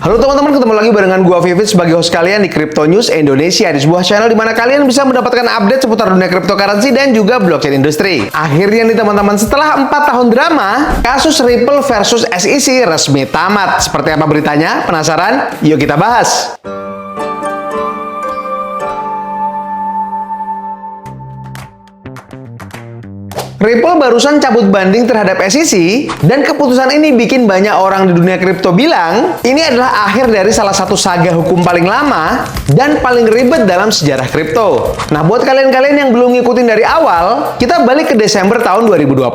Halo teman-teman, ketemu lagi barengan gua Vivit sebagai host kalian di Crypto News Indonesia, di sebuah channel di mana kalian bisa mendapatkan update seputar dunia cryptocurrency dan juga blockchain industri. Akhirnya nih teman-teman, setelah 4 tahun drama, kasus Ripple versus SEC resmi tamat. Seperti apa beritanya? Penasaran? Yuk kita bahas. Ripple barusan cabut banding terhadap SEC, dan keputusan ini bikin banyak orang di dunia kripto bilang ini adalah akhir dari salah satu saga hukum paling lama dan paling ribet dalam sejarah kripto. Nah, buat kalian-kalian yang belum ngikutin dari awal, kita balik ke Desember tahun 2020.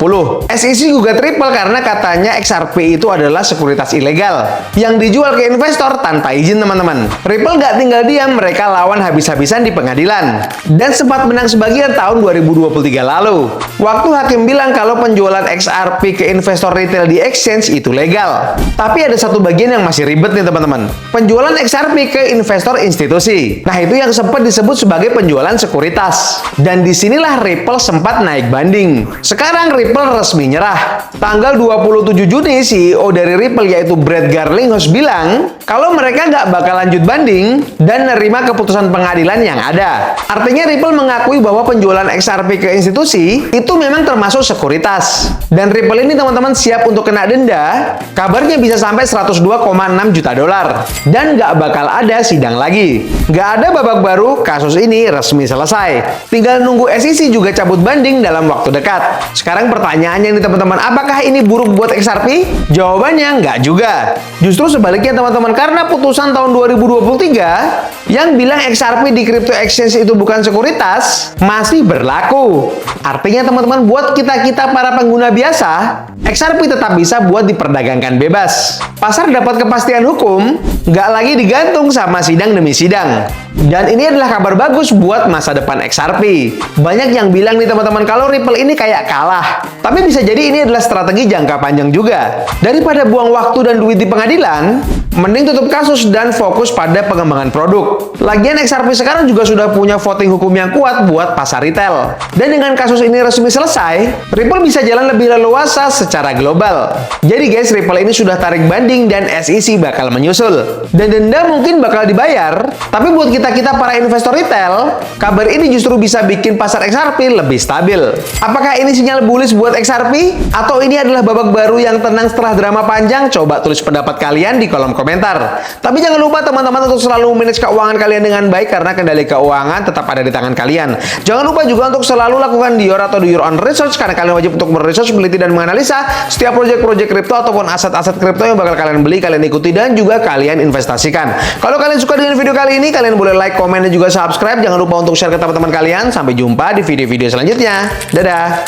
SEC gugat Ripple karena katanya XRP itu adalah sekuritas ilegal yang dijual ke investor tanpa izin, teman-teman. Ripple nggak tinggal diam, mereka lawan habis-habisan di pengadilan dan sempat menang sebagian tahun 2023 lalu. Waktu hakim bilang kalau penjualan XRP ke investor retail di exchange itu legal. Tapi ada satu bagian yang masih ribet nih teman-teman. Penjualan XRP ke investor institusi. Nah, itu yang sempat disebut sebagai penjualan sekuritas. Dan disinilah Ripple sempat naik banding. Sekarang Ripple resmi nyerah. Tanggal 27 Juni, CEO dari Ripple yaitu Brad Garlinghouse bilang kalau mereka nggak bakal lanjut banding dan nerima keputusan pengadilan yang ada. Artinya Ripple mengakui bahwa penjualan XRP ke institusi itu memang termasuk sekuritas. Dan Ripple ini teman-teman siap untuk kena denda, kabarnya bisa sampai 102,6 juta dolar. Dan nggak bakal ada sidang lagi. Nggak ada babak baru, kasus ini resmi selesai. Tinggal nunggu SEC juga cabut banding dalam waktu dekat. Sekarang pertanyaannya nih teman-teman, apakah ini buruk buat XRP? Jawabannya nggak juga. Justru sebaliknya teman-teman, karena putusan tahun 2023 yang bilang XRP di crypto exchange itu bukan sekuritas masih berlaku. Artinya teman-teman, buat kita-kita para pengguna biasa, XRP tetap bisa buat diperdagangkan bebas. Pasar dapat kepastian hukum, nggak lagi digantung sama sidang demi sidang. Dan ini adalah kabar bagus buat masa depan XRP. Banyak yang bilang nih teman-teman kalau Ripple ini kayak kalah. Tapi bisa jadi ini adalah strategi jangka panjang juga. Daripada buang waktu dan duit di pengadilan, mending tutup kasus dan fokus pada pengembangan produk. Lagian XRP sekarang juga sudah punya voting hukum yang kuat buat pasar retail. Dan dengan kasus ini resmi selesai, Ripple bisa jalan lebih leluasa secara global. Jadi guys, Ripple ini sudah tarik banding dan SEC bakal menyusul. Dan denda mungkin bakal dibayar, tapi buat kita para investor retail, kabar ini justru bisa bikin pasar XRP lebih stabil. Apakah ini sinyal bullish buat XRP? Atau ini adalah babak baru yang tenang setelah drama panjang? Coba tulis pendapat kalian di kolom komentar. Tapi jangan lupa teman-teman untuk selalu manage keuangan kalian dengan baik, karena kendali keuangan tetap ada di tangan kalian. Jangan lupa juga untuk selalu lakukan your own research, karena kalian wajib untuk meresearch, meneliti, dan menganalisa setiap proyek-proyek kripto ataupun aset-aset kripto yang bakal kalian beli, kalian ikuti, dan juga kalian investasikan. Kalau kalian suka dengan video kali ini, kalian boleh like, komen, dan juga subscribe. Jangan lupa untuk share ke teman-teman kalian. Sampai jumpa di video-video selanjutnya. Dadah!